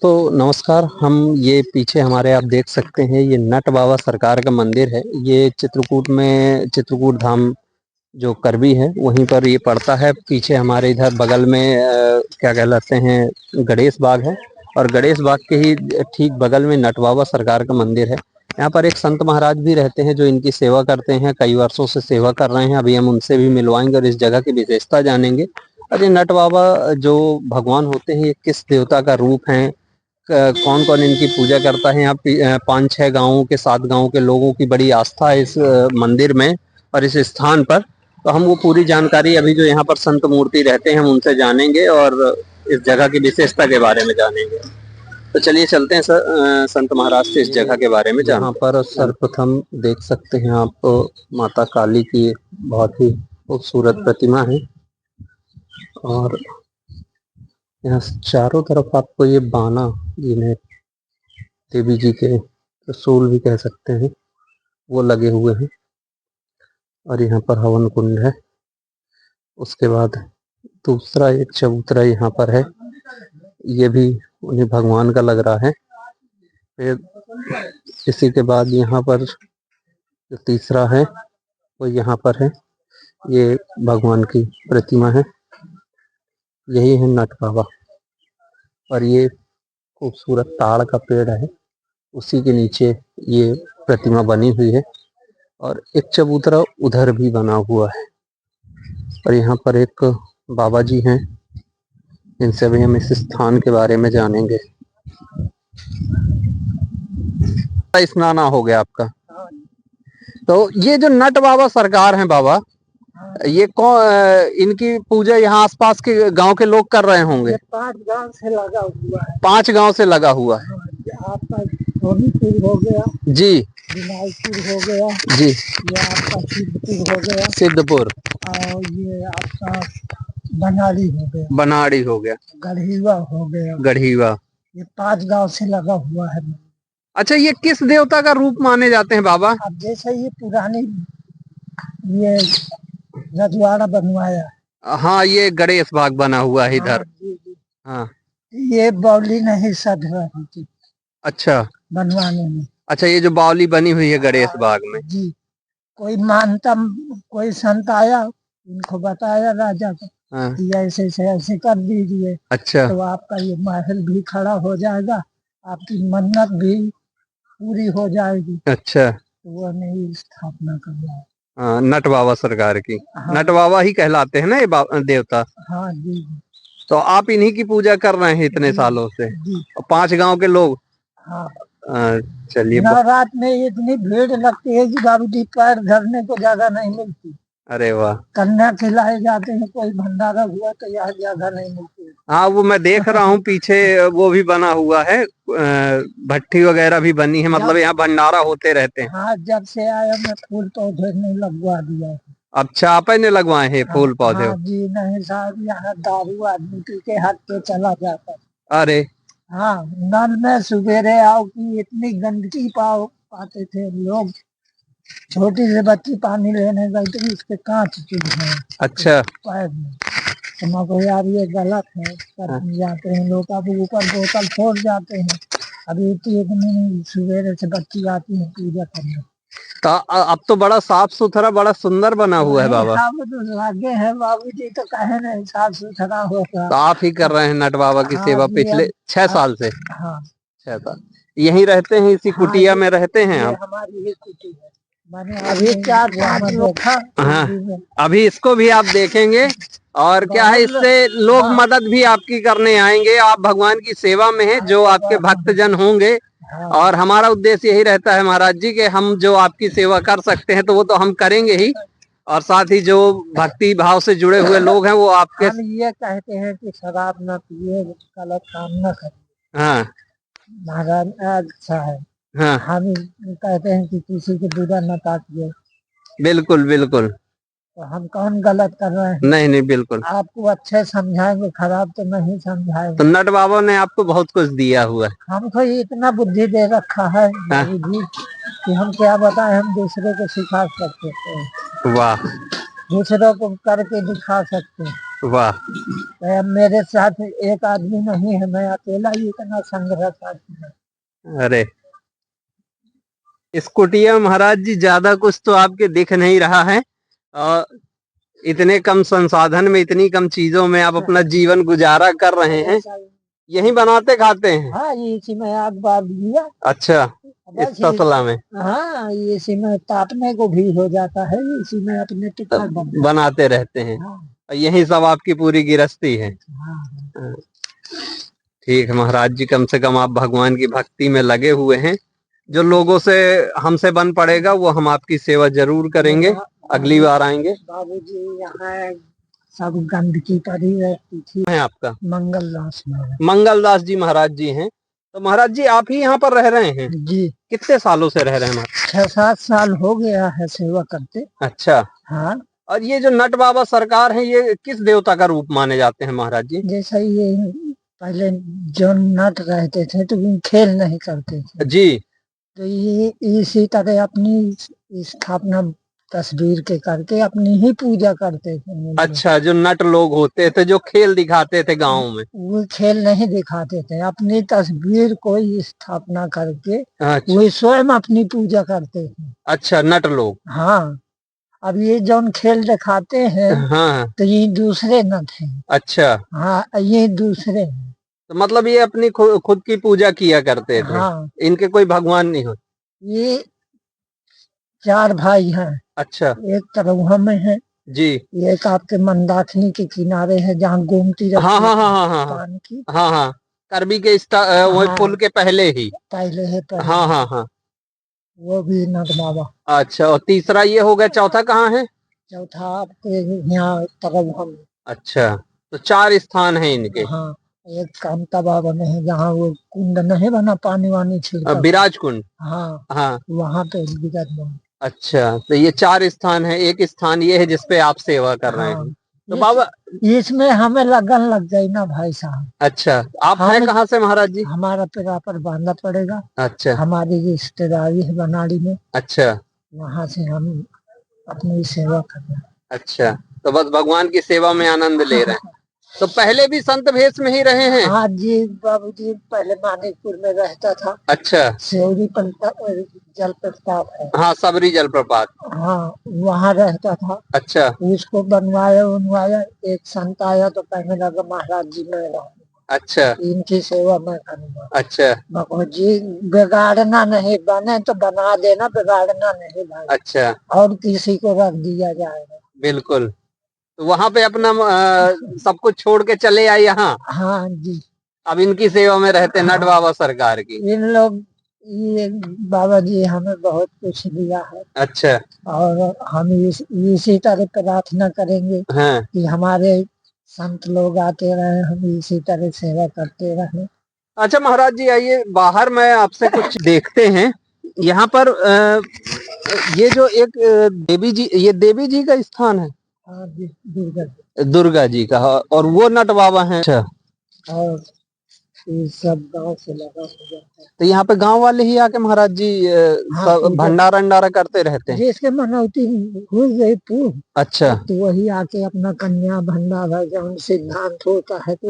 दोस्तों नमस्कार। हम ये पीछे हमारे आप देख सकते हैं, ये नट बाबा सरकार का मंदिर है। ये चित्रकूट में चित्रकूट धाम जो करबी है वहीं पर ये पड़ता है। पीछे हमारे इधर बगल में क्या कहलाते हैं, गणेश बाग है। और गणेश बाग के ही ठीक बगल में नट बाबा सरकार का मंदिर है। यहाँ पर एक संत महाराज भी रहते हैं जो इनकी सेवा करते हैं, कई वर्षों से सेवा कर रहे हैं। अभी हम उनसे भी मिलवाएंगे और इस जगह की विशेषता जानेंगे। अरे नट बाबा जो भगवान होते हैं, ये किस देवता का रूप हैं, कौन कौन इनकी पूजा करता है। यहाँ 5-6 गांवों के 7 गांवों के लोगों की बड़ी आस्था है इस मंदिर में और इस स्थान पर। तो हम वो पूरी जानकारी अभी जो यहाँ पर संत मूर्ति रहते हैं हम उनसे जानेंगे और इस जगह की विशेषता के बारे में जानेंगे। तो चलिए चलते हैं संत महाराज से इस जगह के बारे में। जहाँ पर सर्वप्रथम देख सकते हैं आप माता काली की बहुत ही खूबसूरत प्रतिमा है और यहाँ चारों तरफ आपको ये बाना, जिन्हें देवी जी के त्रिशूल भी कह सकते हैं, वो लगे हुए हैं। और यहाँ पर हवन कुंड है। उसके बाद दूसरा एक चबूतरा यहाँ पर है, ये भी उन्हें भगवान का लग रहा है। फिर इसी के बाद यहाँ पर जो तीसरा है वो यहाँ पर है, ये भगवान की प्रतिमा है। यही है नट बाबा और ये खूबसूरत ताड़ का पेड़ है, उसी के नीचे ये प्रतिमा बनी हुई है। और एक चबूतरा उधर भी बना हुआ है। और यहाँ पर एक बाबा जी हैं, इनसे भी हम इस स्थान के बारे में जानेंगे। स्नान हो गया आपका। तो ये जो नट बाबा सरकार हैं बाबा, ये कौन, इनकी पूजा यहाँ आसपास के गांव के लोग कर रहे होंगे? 5 गांव से लगा हुआ है। 5 गांव से लगा हुआ है। आपका सोनीपुर हो गया जी, विनायकपुर हो गया जी, ये आपका सिद्धपुर हो गया, सिद्धपुर, और ये आपका बनाड़ी हो गया, बनाड़ी हो गया, गढ़ीवा हो गया, गढ़ीवा। ये 5 गांव से लगा हुआ है। अच्छा, ये किस देवता का रूप माने जाते हैं बाबा? अब जैसे ये पुरानी ये रजवाड़ा बनवाया। हाँ, ये गणेश बाग बना हुआ है इधर। हाँ, ये बावली नहीं सध रही थी। अच्छा, बनवाने में। अच्छा, ये जो बावली बनी हुई है गणेश बाग में। जी, कोई मानता, कोई संत आया, इनको बताया राजा को, हाँ, ऐसे ऐसे कर दीजिए। अच्छा, तो आपका ये महल भी खड़ा हो जाएगा, आपकी मन्नत भी पूरी हो जाएगी। अच्छा, तो वो नहीं स्थापना करना है। हाँ, नट बाबा सरकार की। हाँ, नट बाबा ही कहलाते हैं ना ये देवता। हाँ जी। तो आप इन्हीं की पूजा कर रहे हैं इतने सालों से? जी। 5 गांव के लोग। हाँ, चलिए। नवरात में इतनी भीड़ लगती है कि बाबूजी पैर धरने को जगह नहीं मिलती। अरे वाह। कन्या खिलाए जाते हैं, कोई भंडारा हुआ तो यहाँ जगह नहीं मिलती। हाँ, वो मैं देख रहा हूँ पीछे वो भी बना हुआ है, भट्टी वगैरह भी बनी है, मतलब यहाँ भंडारा होते रहते हैं। हाँ, जब से आया मैं फूल पौधे नहीं लगवा दिया। अच्छा, आप ने लगवाए हैं फूल पौधे? हाँ जी, नहीं साहब, यहाँ दारू आदमी पी के हाथ पे चला जाता। अरे हाँ, नल में सुबेरे आओ कि इतनी गंदगी पाते थे लोग। छोटी से बच्ची पानी लेने गई तो उसके कांच चुभ गए। अच्छा, पैर में। तो मैं को यार ये गलत है, कर जाते हैं लोग, अब ऊपर बोतल फोड़ जाते हैं। अभी इतनी सुबेरे से बच्ची आती है पूजा करने। तो अब तो बड़ा साफ सुथरा, बड़ा सुंदर बना हुआ है बाबा। तो लगे हैं बाबूजी, तो कहे नहीं साफ सुथरा होगा। तो आप ही कर रहे हैं नट बाबा की सेवा पिछले 6 साल से? हाँ, 6 साल। यहीं रहते हैं, इसी कुटिया में रहते हैं आप? हमारी ही कुटी है। मैंने अभी 4-5 लोग। हाँ, अभी इसको भी आप देखेंगे। और क्या है, इससे लोग मदद भी आपकी करने आएंगे। आप भगवान की सेवा में हैं, जो आपके भक्तजन होंगे। और हमारा उद्देश्य यही रहता है महाराज जी कि हम जो आपकी सेवा कर सकते हैं तो वो तो हम करेंगे ही, और साथ ही जो भक्ति भाव से जुड़े हुए लोग हैं वो आपके। हम ये कहते हैं कि शराब न पिए, गलत काम न करें। हाँ महाराज अच्छा है। हाँ, हम कहते हैं कि किसी को बुरा न काटिए। बिल्कुल बिल्कुल। तो हम कौन गलत कर रहे हैं? नहीं नहीं, बिल्कुल। आपको अच्छे समझाएंगे, खराब तो नहीं समझाएंगे। तो नट बाबा ने आपको बहुत कुछ दिया हुआ है। हमको इतना बुद्धि दे रखा है कि हम क्या बताएं, हम दूसरे को सिखा सकते हैं। वाह। दूसरों को करके दिखा सकते हैं। वाह। तो अब मेरे साथ एक आदमी नहीं है, मैं अकेला ही इतना संग्रह करती हूँ। अरे इस कुटिया महाराज जी ज्यादा कुछ तो आपके दिख नहीं रहा है, और इतने कम संसाधन में, इतनी कम चीजों में आप अपना जीवन गुजारा कर रहे हैं। यही बनाते खाते हैं? हाँ, इसी में आग बाल दिया। अच्छा, इस बस तसला में? हाँ, इसी में तापने को भी हो जाता है, इसी में अपने टिक्का बनाते रहते हैं। हाँ। यही सब आपकी पूरी गृहस्थी है? हाँ। ठीक है महाराज जी, कम से कम आप भगवान की भक्ति में लगे हुए हैं। जो लोगों से हमसे बन पड़ेगा वो हम आपकी सेवा जरूर करेंगे, अगली बार आएंगे। बाबूजी यहाँ सब गंदगी पड़ी रहती थी। है आपका? मंगलदास महाराज। मंगलदास जी महाराज जी हैं। तो महाराज जी आप ही यहाँ पर रह रहे हैं? जी। कितने सालों से रह रहे हैं? 6-7 साल हो गया है सेवा करते। अच्छा। हाँ। और ये जो नट बाबा सरकार है, ये किस देवता का रूप माने जाते हैं महाराज जी? जैसा ये पहले जो नट रहते थे तो खेल नहीं करते थे जी। तो ये इसी तरह अपनी स्थापना तस्वीर के करके अपनी ही पूजा करते थे। अच्छा, जो नट लोग होते थे जो खेल दिखाते थे गाँव में, वो खेल नहीं दिखाते थे, अपनी तस्वीर को ही स्थापना करके अच्छा। वो स्वयं अपनी पूजा करते थे। अच्छा, नट लोग। हाँ। अब ये जो खेल दिखाते हैं हाँ। तो ये दूसरे नट हैं। अच्छा। हाँ, ये दूसरे हैं। तो मतलब ये अपनी खुद की पूजा किया करते थे? हाँ। इनके कोई भगवान नहीं हो? ये 4 भाई हैं। अच्छा। एक तरहुआ में है जी। एक आपके मंदाकिनी के किनारे है जहाँ गोमती हाँ हाँ हाँ हाँ हाँ पान की। हाँ हाँ, करबी के वो पुल के पहले ही। पहले है पहले। हाँ हाँ हाँ, वो भी नट बाबा। अच्छा, और तीसरा ये हो गया, चौथा कहाँ है? चौथा आपके यहाँ तरहुआ में। अच्छा, तो 4 स्थान है इनके। हाँ, एक कांता बाबा में है जहाँ वो कुंड नहीं बना पानी वानी छिड़का। विराज कुंड। हाँ हाँ, वहाँ पे विराजमान। अच्छा, तो ये 4 स्थान है, एक स्थान ये है जिसपे आप सेवा कर रहे हैं। तो बाबा इसमें हमें लगन लग गई ना भाई साहब। अच्छा, आप हैं कहाँ से महाराज जी? हमारा पेरापर बांधना पड़ेगा। अच्छा। हमारी रिश्तेदारी है बनाड़ी में। अच्छा। वहाँ से हम अपनी सेवा कर रहे हैं। अच्छा, तो बस भगवान की सेवा में आनंद ले रहे हैं। तो पहले भी संत भेष में ही रहे हैं? हाँ जी, बाबूजी पहले मानिकपुर में रहता था। अच्छा। सेवरी जलप्रपात है। हाँ, सबरी जलप्रपात। हाँ, वहाँ रहता था। अच्छा। उसको बनवाया एक संत आया तो कहने लगा महाराज जी मैं रहूँ। अच्छा। इनकी सेवा मैं करूँगा। अच्छा। जी बिगाड़ना नहीं, बने तो बना देना, बिगाड़ना नहीं भाई। अच्छा। और किसी को रख दिया जाएगा। बिल्कुल। तो वहाँ पे अपना सब कुछ छोड़ के चले आए यहाँ? हाँ जी। अब इनकी सेवा में रहते हैं। नट बाबा सरकार की। इन लोग ये बाबा जी हमें बहुत कुछ दिया है। अच्छा। और हम इसी तरह प्रार्थना करेंगे। हाँ। कि हमारे संत लोग आते रहे, हम इसी तरह सेवा करते रहे। अच्छा महाराज जी, आइए बाहर, मैं आपसे कुछ देखते हैं यहाँ पर। ये जो एक देवी जी, ये देवी जी का स्थान है? हाँ जी, दुर्गा दुर्गा जी का, और वो नट बाबा हैं। अच्छा। और ये सब गांव से लगा हुआ है। तो यहाँ पे गांव वाले ही आके महाराज जी सब भंडारा अंडारा करते रहते हैं? जिसके मनौती हुई गई पूर्ण। अच्छा। तो वही आके अपना कन्या भंडारा जो सिद्धांत होता है तो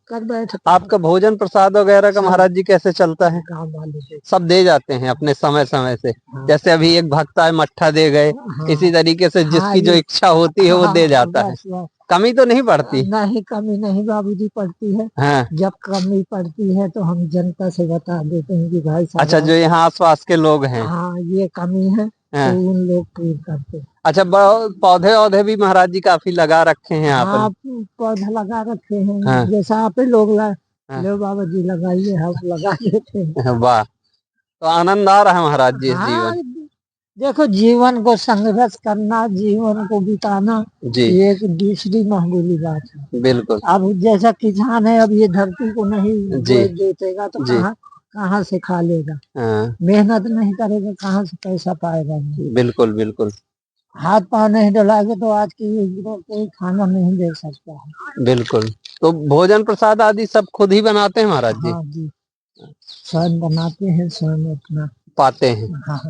कर बैठे। आपका भोजन प्रसाद वगैरह का महाराज जी कैसे चलता है? गाँव वाले सब दे जाते हैं अपने समय समय से? जैसे अभी एक भक्त आए, मट्ठा दे गए, इसी तरीके से जिसकी जो इच्छा होती है वो दे जाता है। कमी तो नहीं पड़ती? नहीं, कमी नहीं बाबूजी पड़ती है। हाँ। जब कमी पड़ती है तो हम जनता से बता देते हैं कि भाई साहब। अच्छा, जो यहाँ आसपास के लोग हैं। हाँ, ये कमी है। हाँ। तो उन लोग पूरी करते हैं। अच्छा, पौधे औधे भी महाराज जी काफी लगा रखे हैं आप? हाँ, पौधा लगा रखे हैं। हाँ। जैसा आप लोग लो बाबा जी लगाइए, हम लगा देते हैं। वाह, तो आनंद आ रहा है महाराज जी इस जीवन? देखो, जीवन को संघर्ष करना, जीवन को बिताना जी, ये एक दूसरी मामूली बात है। बिल्कुल। अब जैसा किसान है, अब ये धरती को नहीं जोतेगा तो कहाँ से खा लेगा? मेहनत नहीं करेगा कहाँ से पैसा पाएगा? बिल्कुल बिल्कुल। हाथ पाँव नहीं डलाएगा तो आज की युग में कोई खाना नहीं दे सकता है। बिल्कुल। तो भोजन प्रसाद आदि सब खुद ही बनाते हैं महाराज जी? हाँ जी, स्वयं बनाते हैं, स्वयं अपना पाते हैं। हाँ।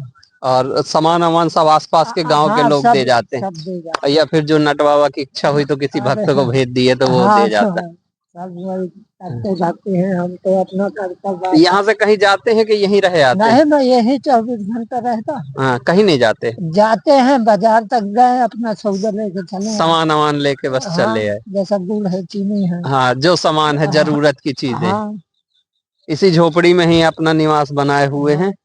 और सामान वामान सब आसपास के गांव के हाँ, लोग सब दे जाते हैं, सब दे जाते या फिर जो नट बाबा की इच्छा हुई तो किसी अरे भक्त को हाँ, भेज दिए तो वो हाँ दे जाता है। सब वही करते जाते हैं, हम तो अपना कर्तव्य। यहाँ से कहीं जाते हैं कि यहीं रहे आते हैं? नहीं, मैं यही 24 घंटा रहता हूँ। हाँ, कहीं नहीं जाते? जाते हैं बाजार तक गए, अपना सौदा लेके चले आए। सामान वामान लेके बस हाँ, चले आए। जैसा गुड़ है, चीनी है। हाँ, जो सामान है जरूरत की चीजें, हाँ, इसी झोपड़ी में ही अपना निवास बनाए हुए हैं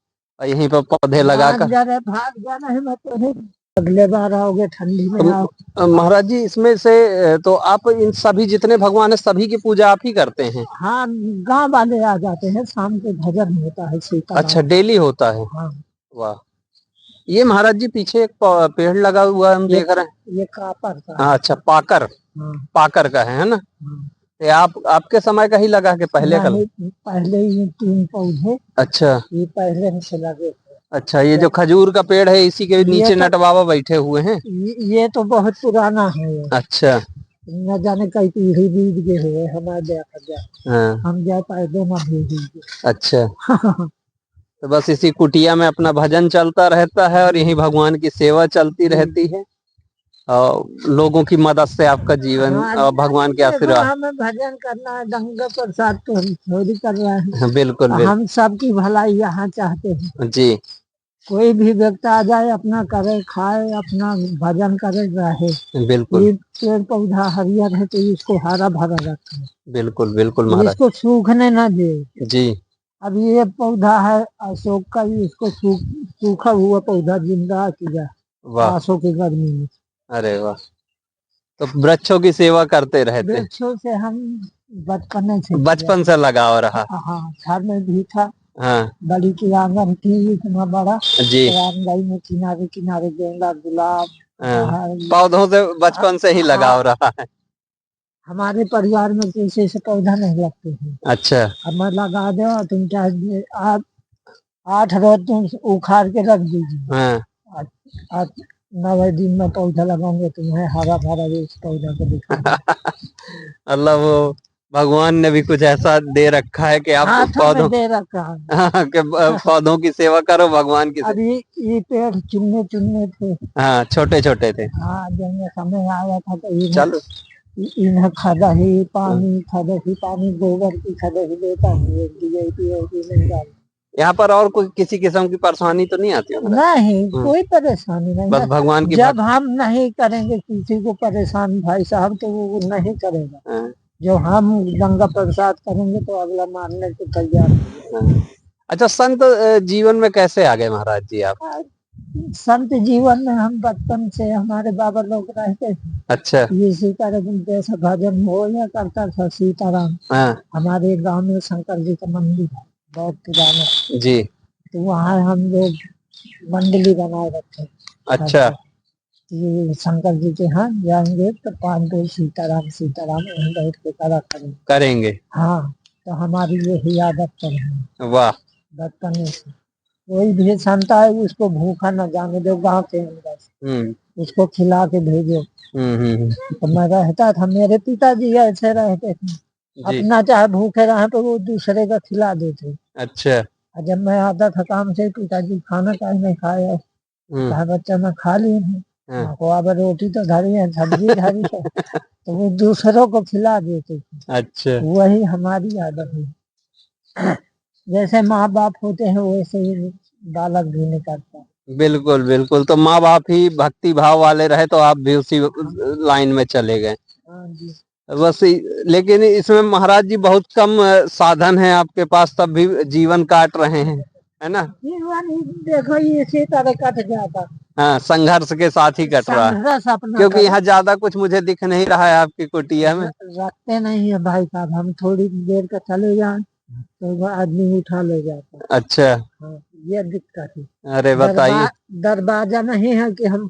और यहीं पर पौधे लगाकर। भाग जाना है, मैं तो नहीं, अगले बार आओगे ठंडी में आओ। महाराज जी, इसमें से तो आप इन सभी जितने भगवान है सभी की पूजा आप ही करते हैं? हाँ, गांव वाले आ जाते हैं, शाम को भजन होता है सीता। अच्छा, डेली होता है? हाँ, वाह। ये महाराज जी पीछे एक पेड़ लगा हुआ है, हम देख रहे हैं। ये कापर का। हाँ, अच्छा, पाकर। हाँ, पाकर का है ना? हाँ। ये आपके समय का ही लगा के पहले का? पहले ये 3 पौधे। अच्छा, ये पहले से लगे। अच्छा, ये जो खजूर का पेड़ है इसी के नीचे नट बाबा बैठे हुए हैं? ये तो बहुत पुराना है। अच्छा, न जाने कई पीढ़ी बीत गए हुए हमारे। हाँ, हम जा पाए दो ना भी। अच्छा। तो बस इसी कुटिया में अपना भजन चलता रहता है और यही भगवान की सेवा चलती रहती है और लोगों की मदद से आपका जीवन और भगवान के आशीर्वाद। हमें भजन करना है, दंगा प्रसाद तो हम थोड़ी कर रहे हैं। बिल्कुल बिल्कुल, हम सबकी भलाई यहाँ चाहते हैं जी। कोई भी व्यक्ति आ जाए, अपना करे, खाए, अपना भजन करे, रहे। बिल्कुल, ये पेड़ पौधा हरियर है तो इसको हरा भरा रखे। बिल्कुल बिल्कुल महाराज, इसको सूखने ना दे। जी। अब ये पौधा है अशोक का, इसको सूखा हुआ पौधा जिंदा किया अशोक की गर्मी में। अरे वाह, तो वृक्षों की सेवा करते रहते हैं? वृक्षों से हम बचपन से लगाव रहा? हाँ, घर में भी था। हाँ, बड़ी की आंगन थी इतना बड़ा जी। तो आंगन में किनारे किनारे गेंदा, गुलाब, पौधों से बचपन से ही लगाव रहा है? हमारे परिवार में किसी से पौधा नहीं लगते हैं। अच्छा, अब मैं लगा दो, तुम चाहे आप 8 रोज तुम उखाड़ के रख दीजिए। हाँ, 9 दिन में पौधा लगाऊंगे, तुम्हें हरा भरा इस पौधा को दिखा। अल्लाह, वो भगवान ने भी कुछ ऐसा दे रखा है कि आप पौधों दे रखा है कि पौधों की सेवा करो, भगवान की। अभी ये पेड़ चुनने थे। हाँ, छोटे छोटे थे। हाँ, जब समय आया था तो चलो इन्हें पानी गोबर की खदही देता हूँ। यहाँ पर और कोई किसी किस्म की परेशानी तो नहीं आती? नहीं, कोई परेशानी नहीं, बस भगवान की। जब हम नहीं करेंगे किसी को परेशान भाई साहब तो वो नहीं करेगा। जो हम गंगा प्रसाद करेंगे तो अगला मानने को तैयार। अच्छा, संत जीवन में कैसे आ गए महाराज जी आप? संत जीवन में हम बचपन से हमारे बाबा लोग रहते थे। अच्छा, ये सीताराम जैसा भजन हो या करता था सीताराम। हमारे गांव में शंकर जी का मंदिर है बहुत पुराना जी, तो वहाँ हम लोग मंडली बनाए रखे। अच्छा, ये शंकर जी के यहाँ जाएंगे तो 5 दिन सीताराम सीताराम बैठ के करा करेंगे। हाँ, तो हमारी यही आदत है। वाह। बचपन से कोई भी संत है उसको भूखा न जाने दो, गाँव के अंदर उसको खिला के भेजो। तो मैं रहता था, मेरे पिताजी ऐसे रहते थे, अपना चाहे भूखे रहे तो वो दूसरे का खिला देते। अच्छा, जब मैं आता था काम से, पिताजी खाना काहे नहीं खाया, कहा बच्चा मैं खा ली हूँ। अब रोटी तो धरी है, सब्जी धरी है, तो वो दूसरों को खिला देते थे। अच्छा, वही हमारी आदत है। जैसे माँ बाप होते हैं वैसे ही बालक भी निकलता है। बिल्कुल बिल्कुल, तो माँ बाप ही भक्ति भाव वाले रहे तो आप भी उसी लाइन में चले गए। बस लेकिन इसमें महाराज जी बहुत कम साधन है आपके पास, तब भी जीवन काट रहे हैं, है ना? जीवन देखो इसी तरह कट जाता। हाँ, संघर्ष के साथ ही कट रहा है, क्योंकि यहाँ ज्यादा कुछ मुझे दिख नहीं रहा है आपकी कुटिया में। रखते नहीं है भाई साहब, हम थोड़ी देर का चले जाए तो आदमी उठा ले जाता। अच्छा, हाँ, ये दिक्कत है। अरे बताइए, दरवाजा नहीं है कि हम